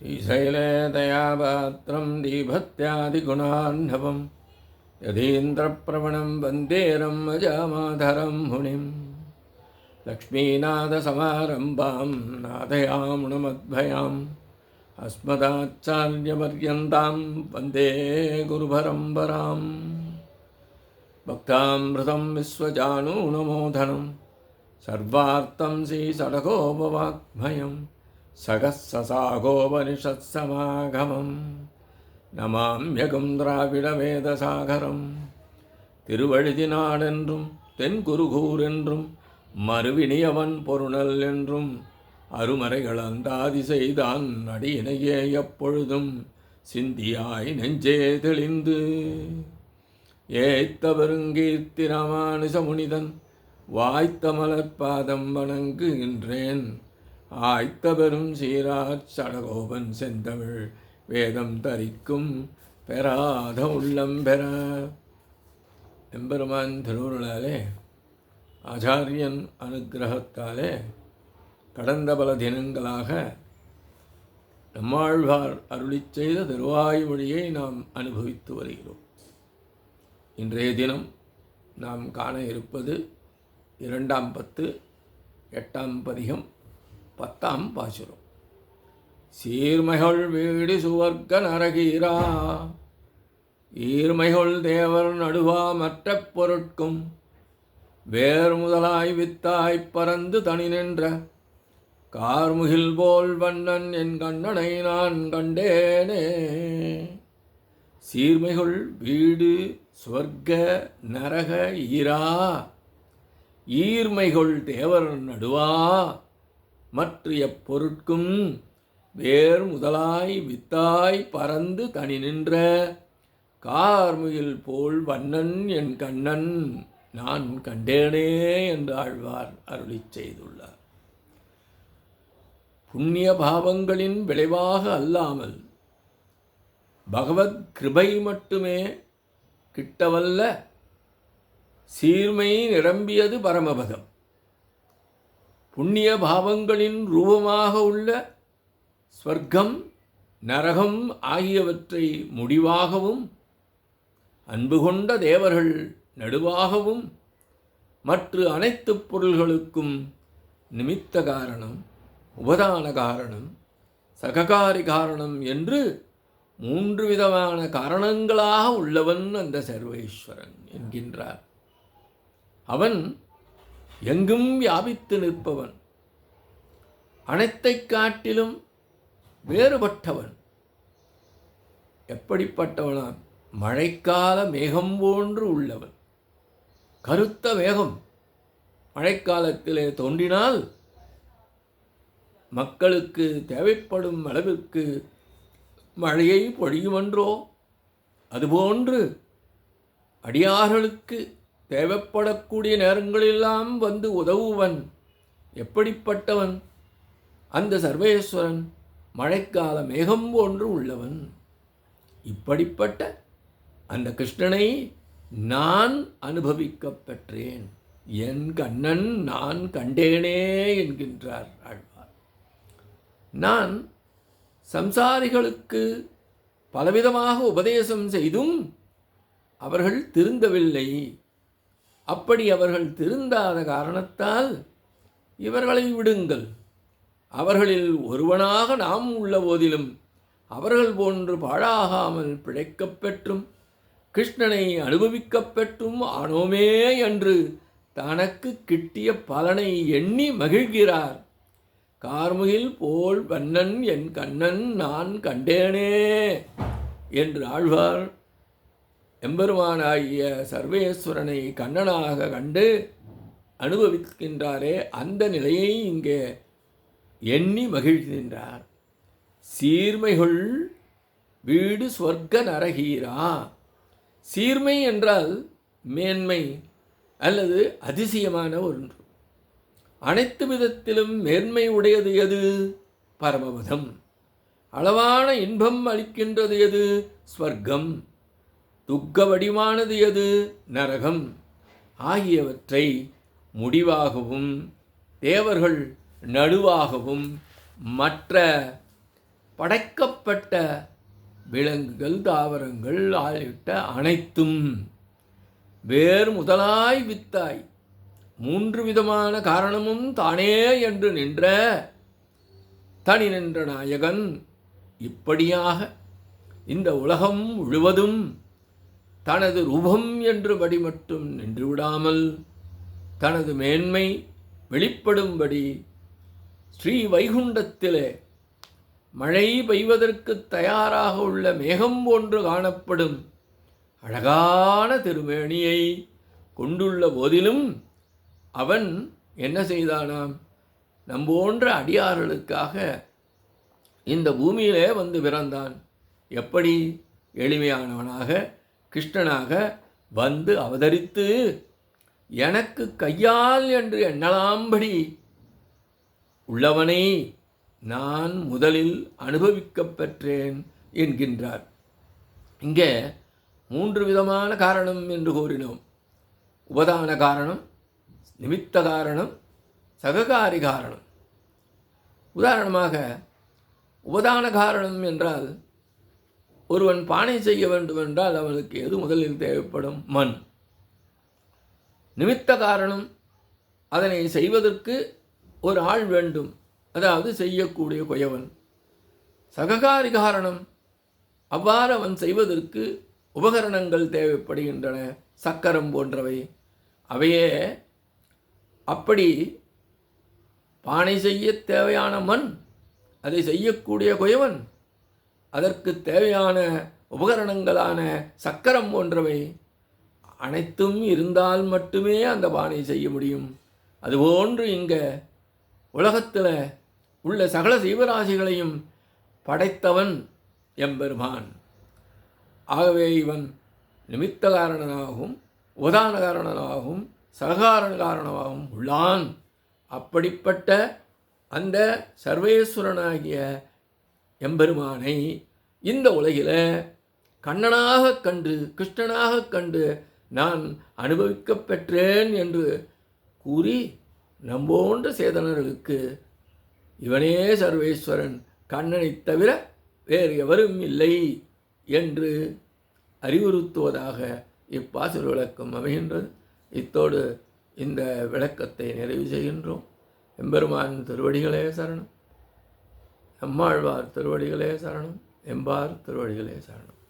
श्रीशैले दयापात्रं दीभत्यादिगुणार्णवं यतीन्द्रप्रवणं वन्देरं अजामाधरं मुनिं लक्ष्मीनाथसमारम्भां नाथयामुणमद्भयाम् अस्मदाचार्यपर्यन्तां वन्दे गुरुपरम्पराम् भक्तामृतं विश्वजानूनमोदनं सर्वार्थं श्रीषडगोपवाङ्मयं सगस्ससागोपनिषत्समागमं नमाम्यगं திராவிடவேதசாகரம் திருவழுதினாடென்றும் தென்குருகூர் என்றும் மறுவினியவன் பொருணல் என்றும் அருமறைகள் அந்தாதி செய்தான் அடியினையே எப்பொழுதும் சிந்தியாய் நெஞ்சே தெளிந்து ஏத்த பெருங்கீர்த்தி ராமானுஜ முனிதன் வாய்த்த மலர்பாதம் வணங்குகின்றேன் ஆய்த்த பெரும் சீராச் சடகோபன் செந்தமிழ் வேதம் தரிக்கும் பெறாத உள்ளம் பெற. எம்பெருமான் திருவுருளாலே ஆச்சாரியன் அனுக்கிரகத்தாலே கடந்த பல தினங்களாக நம்மாழ்வார் அருளிச் செய்த திருவாய்மொழியை நாம் அனுபவித்து வருகிறோம். இன்றைய தினம் நாம் காண இருப்பது 2ஆம் பத்து 8ஆம் பதிகம் 10ஆம் பாசுரம். சீர்மைகள் வீடு சுவர்க்க நரகீரா ஈர்மைகள் தேவர் நடுவா மற்ற பொருட்கும் வேர் முதலாய் வித்தாய்ப் பறந்து தனி நின்ற கார்முகில் போல் வண்ணன் என் கண்ணனை நான் கண்டேனே. சீர்மைகள் வீடு சுவர்க்க நரக ஈரா ஈர்மைகள் தேவர் நடுவா மற்ற எப்பொருட்கும் வேர் முதலாய் வித்தாய் பறந்து தனி நின்ற கார்முகில் போல் வண்ணன் என் கண்ணன் நான் கண்டேனே என்று ஆழ்வார் அருளிச் செய்துள்ளார். புண்ணிய பாவங்களின் விளைவாக அல்லாமல் பகவத் கிருபை மட்டுமே கிட்டவல்ல சீர்மை நிரம்பியது பரமபதம். புண்ணிய பாவங்களின் ரூபமாக உள்ள ஸ்வர்க்கம் நரகம் ஆகியவற்றை முடிவாகவும் அன்பு கொண்ட தேவர்கள் நடுவாகவும் மற்ற அனைத்து பொருள்களுக்கும் நிமித்த காரணம் உபதான காரணம் சககாரி காரணம் என்று 3 விதமான காரணங்களாக உள்ளவன் அந்த சர்வேஸ்வரன் என்கின்றார். அவன் எங்கும் வியாபித்து நிற்பவன், அனைத்தைக் காட்டிலும் வேறுபட்டவன். எப்படிப்பட்டவனாம்? மழைக்கால மேகம் போன்று உள்ளவன். கருத்த மேகம் மழைக்காலத்திலே தோன்றினால் மக்களுக்கு தேவைப்படும் அளவிற்கு மழையை பொழியுமன்றோ, அதுபோன்று அடியார்களுக்கு தேவைப்படக்கூடிய நேரங்களெல்லாம் வந்து உதவுவன். எப்படிப்பட்டவன்? அந்த சர்வேஸ்வரன் மழைக்கால மேகம் போன்று உள்ளவன். இப்படிப்பட்ட அந்த கிருஷ்ணனை நான் அனுபவிக்கப் பெற்றேன், என் கண்ணன் நான் கண்டேனே என்கின்றார் ஆழ்வார். நான் சம்சாரிகளுக்கு பலவிதமாக உபதேசம் செய்தும் அவர்கள் திருந்தவில்லை. அப்படி அவர்கள் திருந்தாத காரணத்தால் இவர்களை விடுங்கள், அவர்களில் ஒருவனாக நாம் உள்ள போதிலும் அவர்கள் போன்று பாழாகாமல் பிழைக்கப் பெற்றும் கிருஷ்ணனை அனுபவிக்கப் பெற்றும் ஆனோமே என்று தனக்கு கிட்டிய பலனை எண்ணி மகிழ்கிறார். கார்முகில் போல் வண்ணன் என் கண்ணன் நான் கண்டேனே என்று ஆழ்வார் எம்பெருமானாகிய சர்வேஸ்வரனை கண்ணனாக கண்டு அனுபவிக்கின்றாரே, அந்த நிலையை இங்கே எண்ணி மகிழ்கின்றார். சீர்மைகள் வீடு சொர்க்க நரகீரா. சீர்மை என்றால் மேன்மை அல்லது அதிசயமான ஒன்று. அனைத்து விதத்திலும் மேன்மை உடையது எது? பரமபதம். அளவான இன்பம் அளிக்கின்றது எது? ஸ்வர்க்கம். துக்க வடிவானது எது? நரகம். ஆகியவற்றை முடிவாகவும் தேவர்கள் நடுவாகவும் மற்ற படைக்கப்பட்ட விலங்குகள் தாவரங்கள் ஆகிவிட்ட அனைத்தும் வேறு முதலாய் வித்தாய் 3 விதமான காரணமும் தானே என்று நின்ற தனி நின்ற நாயகன் இப்படியாக இந்த உலகம் முழுவதும் தனது ரூபம் என்றபடி மட்டும் நின்று விடாமல் தனது மேன்மை வெளிப்படும்படி ஸ்ரீ வைகுண்டத்திலே மழை பெய்வதற்கு தயாராக உள்ள மேகம் போன்று காணப்படும் அழகான திருமேனியை கொண்டுள்ள போதிலும் அவன் என்ன செய்தானாம்? நம்போன்ற அடியார்களுக்காக இந்த பூமியிலே வந்து பிறந்தான். எப்படி? எளிமையானவனாக கிருஷ்ணனாக வந்து அவதரித்து எனக்கு கையால் என்று எண்ணலாம்படி உள்ளவனை நான் முதலில் அனுபவிக்கப் பெற்றேன் என்கின்றார். இங்கே 3 விதமான காரணம் என்று கூறினோம். உபதான காரணம், நிமித்த காரணம், சககாரி காரணம். உதாரணமாக உபதான காரணம் என்றால் ஒருவன் பானை செய்ய வேண்டுமென்றால் அவனுக்கு எது முதலில் தேவைப்படும்? மண். நிமித்த காரணம், அதனை செய்வதற்கு ஒரு ஆள் வேண்டும், அதாவது செய்யக்கூடிய குயவன். சககாரி காரணம், அவ்வாறு அவன் செய்வதற்கு உபகரணங்கள் தேவைப்படுகின்றன, சக்கரம் போன்றவை. அவையே அப்படி பானை செய்ய தேவையான மண், அதை செய்யக்கூடிய குயவன், அதற்கு தேவையான உபகரணங்களான சக்கரம் போன்றவை அனைத்தும் இருந்தால் மட்டுமே அந்த பானை செய்ய முடியும். அதுபோன்று இங்கே உலகத்தில் உள்ள சகல ஜீவராசிகளையும் படைத்தவன் எம்பெருமான். ஆகவே இவன் நிமித்த காரணனாகவும் உதான காரணனாகவும் சககாரண காரணமாகவும் உள்ளான். அப்படிப்பட்ட அந்த சர்வேஸ்வரனாகிய எம்பெருமானை இந்த உலகில் கண்ணனாக கண்டு கிருஷ்ணனாக கண்டு நான் அனுபவிக்கப் பெற்றேன் என்று கூறி நம்போன்ற சேதனர்களுக்கு இவனே சர்வேஸ்வரன், கண்ணனைத் தவிர வேறு எவரும் இல்லை என்று அறிவுறுத்துவதாக இப்பாசுர விளக்கம் அமைகின்றது. இத்தோடு இந்த விளக்கத்தை நிறைவு செய்கின்றோம். எம்பெருமான் திருவடிகளே சரணம். நம்மாழ்வார் திருவடிகளே சரணம். எம்பார் திருவடிகளே சரணம்.